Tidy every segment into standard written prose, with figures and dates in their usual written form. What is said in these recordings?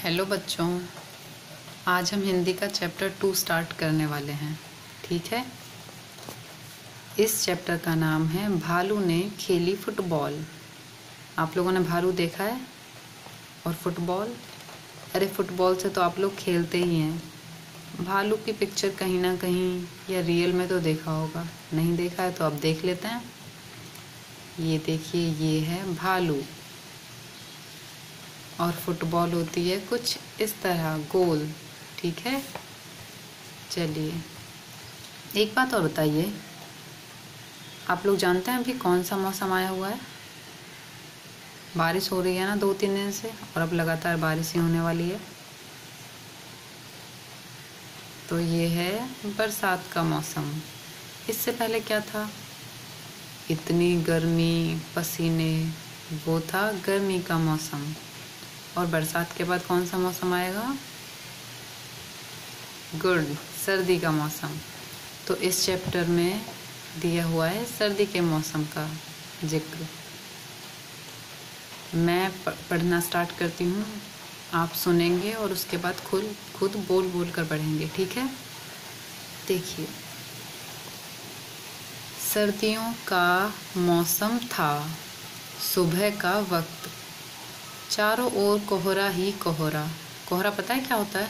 Hello बच्चों, आज हम हिंदी का चैप्टर 2 स्टार्ट करने वाले हैं। ठीक है। इस चैप्टर का नाम है भालू ने खेली फुटबॉल। आप लोगों ने भालू देखा है और फुटबॉल? अरे फुटबॉल से तो आप लोग खेलते ही हैं। भालू की पिक्चर कहीं ना कहीं या रियल में तो देखा होगा। नहीं देखा है तो अब देख लेते हैं। ये देखिए, ये है भालू और फुटबॉल होती है कुछ इस तरह गोल। ठीक है। चलिए, एक बात और बताइए, आप लोग जानते हैं अभी कौन सा मौसम आया हुआ है? बारिश हो रही है ना 2-3 दिन से, और अब लगातार बारिश ही होने वाली है। तो ये है बरसात का मौसम। इससे पहले क्या था? इतनी गर्मी, पसीने, वो था गर्मी का मौसम। और बरसात के बाद कौन सा मौसम आएगा? गुड, सर्दी का मौसम। तो इस चैप्टर में दिया हुआ है सर्दी के मौसम का जिक्र। मैं पढ़ना स्टार्ट करती हूँ, आप सुनेंगे और उसके बाद खुद बोल बोल कर पढ़ेंगे। ठीक है। देखिए, सर्दियों का मौसम था, सुबह का वक्त, चारों ओर कोहरा ही कोहरा। कोहरा पता है क्या होता है?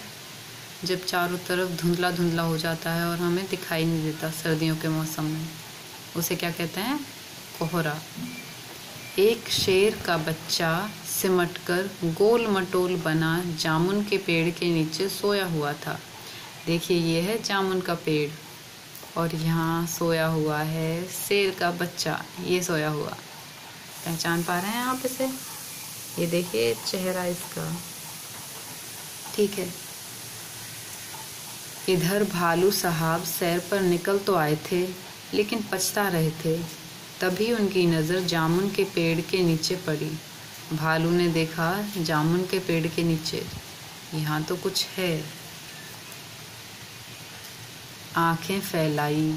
जब चारों तरफ धुंधला धुंधला हो जाता है और हमें दिखाई नहीं देता सर्दियों के मौसम में, उसे क्या कहते हैं? कोहरा। एक शेर का बच्चा सिमटकर गोल मटोल बना जामुन के पेड़ के नीचे सोया हुआ था। देखिए, ये है जामुन का पेड़ और यहाँ सोया हुआ है शेर का बच्चा। ये सोया हुआ, पहचान पा रहे हैं आप इसे? ये देखिए चेहरा इसका। ठीक है। इधर भालू साहब सैर पर निकल तो आए थे, लेकिन पछता रहे थे। तभी उनकी नज़र जामुन के पेड़ के नीचे पड़ी। भालू ने देखा, जामुन के पेड़ के नीचे यहाँ तो कुछ है। आंखें फैलाई।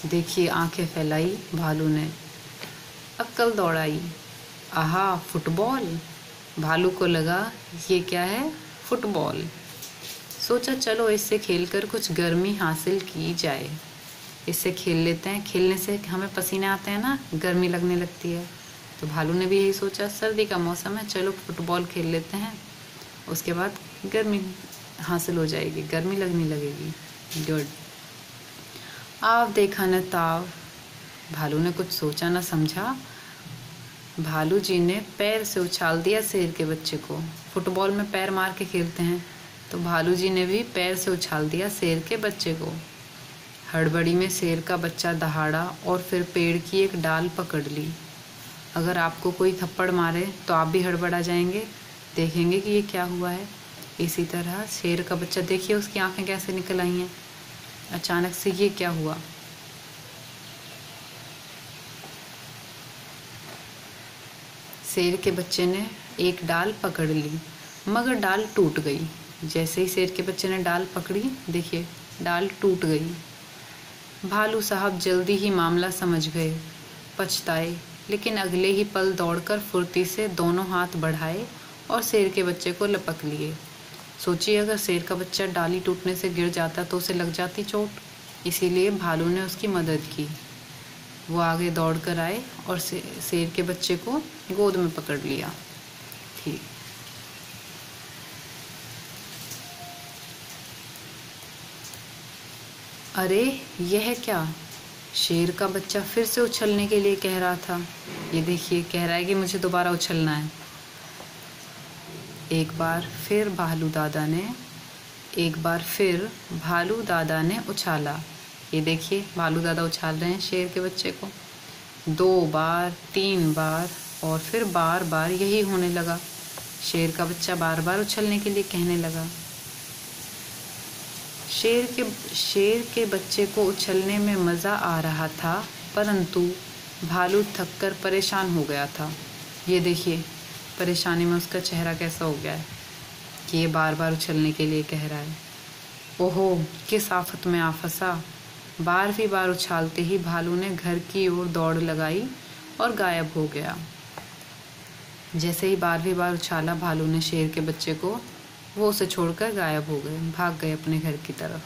देखिए, आंखें फैलाई भालू ने, अक्ल दौड़ाई। आहा, फुटबॉल! भालू को लगा ये क्या है? फुटबॉल। सोचा चलो इससे खेलकर कुछ गर्मी हासिल की जाए। इससे खेल लेते हैं, खेलने से हमें पसीने आते हैं ना, गर्मी लगने लगती है। तो भालू ने भी यही सोचा, सर्दी का मौसम है, चलो फुटबॉल खेल लेते हैं, उसके बाद गर्मी हासिल हो जाएगी, गर्मी लगने लगेगी। गुड। आव देखा न ताव। भालू ने कुछ सोचा न समझा। भालू जी ने पैर से उछाल दिया शेर के बच्चे को। फुटबॉल में पैर मार के खेलते हैं, तो भालू जी ने भी पैर से उछाल दिया शेर के बच्चे को। हड़बड़ी में शेर का बच्चा दहाड़ा और फिर पेड़ की एक डाल पकड़ ली। अगर आपको कोई थप्पड़ मारे तो आप भी हड़बड़ा जाएंगे, देखेंगे कि ये क्या हुआ है। इसी तरह शेर का बच्चा, देखिए उसकी आंखें कैसे निकल आई हैं अचानक से, ये क्या हुआ? शेर के बच्चे ने एक डाल पकड़ ली, मगर डाल टूट गई। जैसे ही शेर के बच्चे ने डाल पकड़ी, देखिए डाल टूट गई। भालू साहब जल्दी ही मामला समझ गए, पछताए, लेकिन अगले ही पल दौड़कर फुर्ती से दोनों हाथ बढ़ाए और शेर के बच्चे को लपक लिए। सोचिए, अगर शेर का बच्चा डाली टूटने से गिर जाता तो उसे लग जाती चोट, इसीलिए भालू ने उसकी मदद की। वो आगे दौड़कर आए और शेर के बच्चे को गोद में पकड़ लिया। ठीक। अरे यह क्या? शेर का बच्चा फिर से उछलने के लिए कह रहा था। ये देखिए, कह रहा है कि मुझे दोबारा उछलना है। एक बार फिर भालू दादा ने उछाला। ये देखिए, भालू दादा उछाल रहे हैं शेर के बच्चे को। 2 बार, 3 बार और फिर बार बार यही होने लगा। शेर का बच्चा बार बार उछलने के लिए कहने लगा। शेर के बच्चे को उछलने में मज़ा आ रहा था, परंतु भालू थककर परेशान हो गया था। ये देखिए, परेशानी में उसका चेहरा कैसा हो गया है कि ये बार बार उछलने के लिए कह रहा है। ओहो, किस आफत में आ फंसा! 12वीं बार उछालते ही भालू ने घर की ओर दौड़ लगाई और गायब हो गया। जैसे ही 12वीं बार उछाला भालू ने शेर के बच्चे को, वो उसे छोड़कर गायब हो गए, भाग गए अपने घर की तरफ।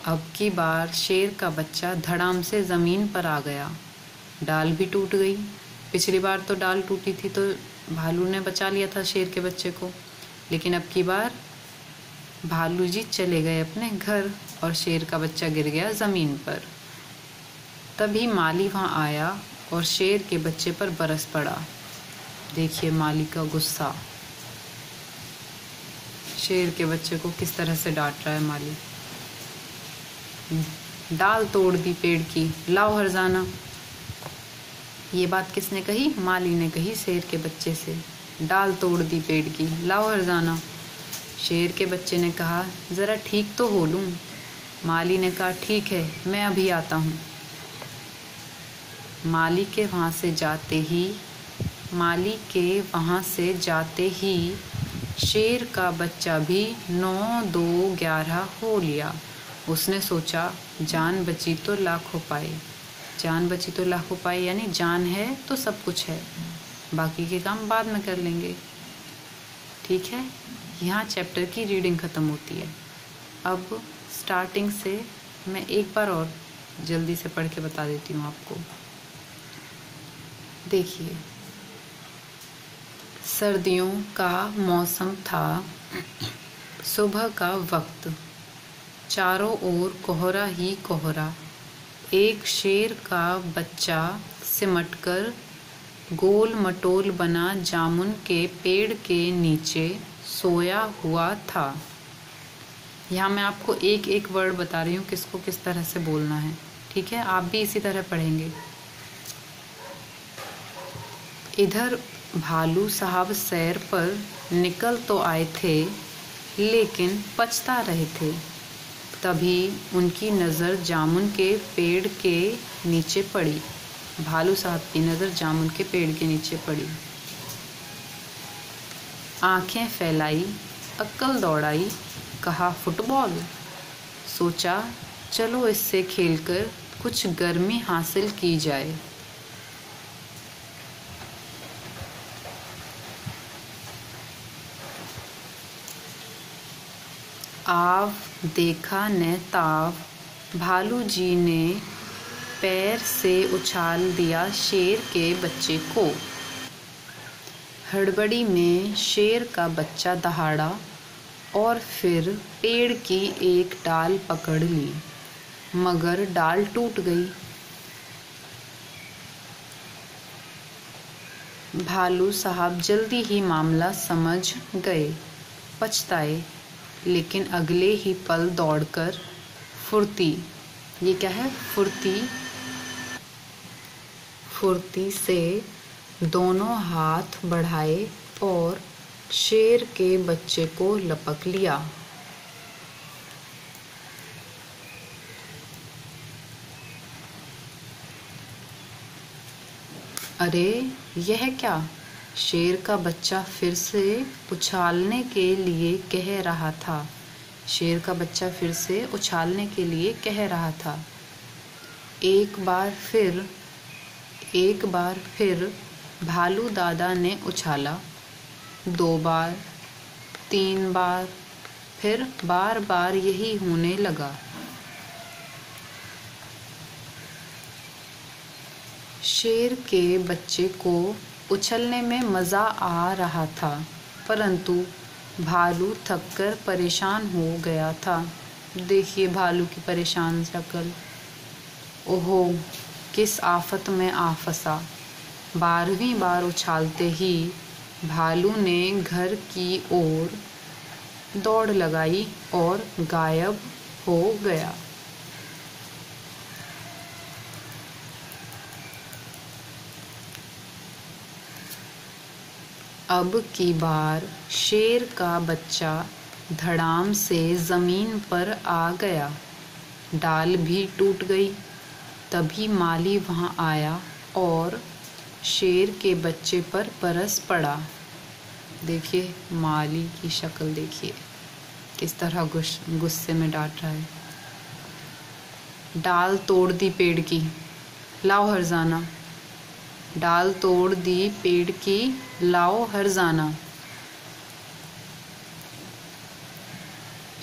अब की बार शेर का बच्चा धड़ाम से ज़मीन पर आ गया। डाल भी टूट गई। पिछली बार तो डाल टूटी थी तो भालू ने बचा लिया था शेर के बच्चे को, लेकिन अब की बार भालू जी चले गए अपने घर और शेर का बच्चा गिर गया ज़मीन पर। तभी माली वहाँ आया और शेर के बच्चे पर बरस पड़ा। देखिए माली का गुस्सा, शेर के बच्चे को किस तरह से डांट रहा है माली। डाल तोड़ दी पेड़ की, लाओ हरजाना। ये बात किसने कही? माली ने कही शेर के बच्चे से। डाल तोड़ दी पेड़ की, लाओ हरजाना। शेर के बच्चे ने कहा, ज़रा ठीक तो हो लूँ। माली ने कहा, ठीक है, मैं अभी आता हूँ। माली के वहाँ से जाते ही शेर का बच्चा भी 9, 2, 11 हो लिया। उसने सोचा, जान बची तो लाखों पाए। जान बची तो लाखों पाए यानी जान है तो सब कुछ है, बाकी के काम बाद में कर लेंगे। ठीक है, यहाँ चैप्टर की रीडिंग ख़त्म होती है। अब स्टार्टिंग से मैं एक बार और जल्दी से पढ़ के बता देती हूँ आपको। देखिए, सर्दियों का मौसम था। सुबह का वक्त, चारों ओर कोहरा ही कोहरा। एक शेर का बच्चा सिमटकर गोल मटोल बना जामुन के पेड़ के नीचे सोया हुआ था। यहाँ मैं आपको एक एक वर्ड बता रही हूँ किसको किस तरह से बोलना है। ठीक है, आप भी इसी तरह पढ़ेंगे। इधर भालू साहब सैर पर निकल तो आए थे, लेकिन पछता रहे थे। तभी उनकी नज़र जामुन के पेड़ के नीचे पड़ी। भालू साहब की नज़र जामुन के पेड़ के नीचे पड़ी। आंखें फैलाई, अक्ल दौड़ाई, कहा फुटबॉल। सोचा, चलो इससे खेलकर कुछ गर्मी हासिल की जाए। आव देखा ने ताव, भालू जी ने पैर से उछाल दिया शेर के बच्चे को। हड़बड़ी में शेर का बच्चा दहाड़ा और फिर पेड़ की एक डाल पकड़ ली, मगर डाल टूट गई। भालू साहब जल्दी ही मामला समझ गए, पछताए, लेकिन अगले ही पल दौड़कर फुर्ती, ये क्या है? फुर्ती से दोनों हाथ बढ़ाए और शेर के बच्चे को लपक लिया। अरे यह क्या? शेर का बच्चा फिर से उछालने के लिए कह रहा था। शेर का बच्चा फिर से उछालने के लिए कह रहा था। एक बार फिर भालू दादा ने उछाला। 2 बार, 3 बार, फिर बार बार यही होने लगा। शेर के बच्चे को उछलने में मज़ा आ रहा था, परंतु भालू थककर परेशान हो गया था। देखिए भालू की परेशान शक्ल। ओहो, किस आफत में आ फंसा। 12वीं बार उछालते ही भालू ने घर की ओर दौड़ लगाई और गायब हो गया। अब की बार शेर का बच्चा धड़ाम से ज़मीन पर आ गया। डाल भी टूट गई। तभी माली वहाँ आया और शेर के बच्चे पर बरस पड़ा। देखिए माली की शक्ल, देखिए किस तरह गुस्से में डांट रहा है। डाल तोड़ दी पेड़ की, लाओ हरजाना। डाल तोड़ दी पेड़ की, लाओ हर्जाना।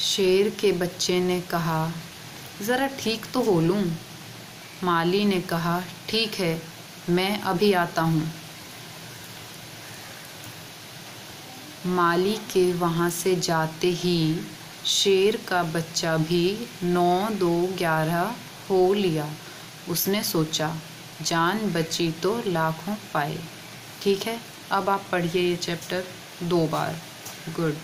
शेर के बच्चे ने कहा, ज़रा ठीक तो हो लूँ। माली ने कहा, ठीक है, मैं अभी आता हूँ। माली के वहाँ से जाते ही शेर का बच्चा भी 9 2 11 हो लिया। उसने सोचा, जान बची तो लाखों पाए। ठीक है, अब आप पढ़िए ये चैप्टर 2 बार। गुड।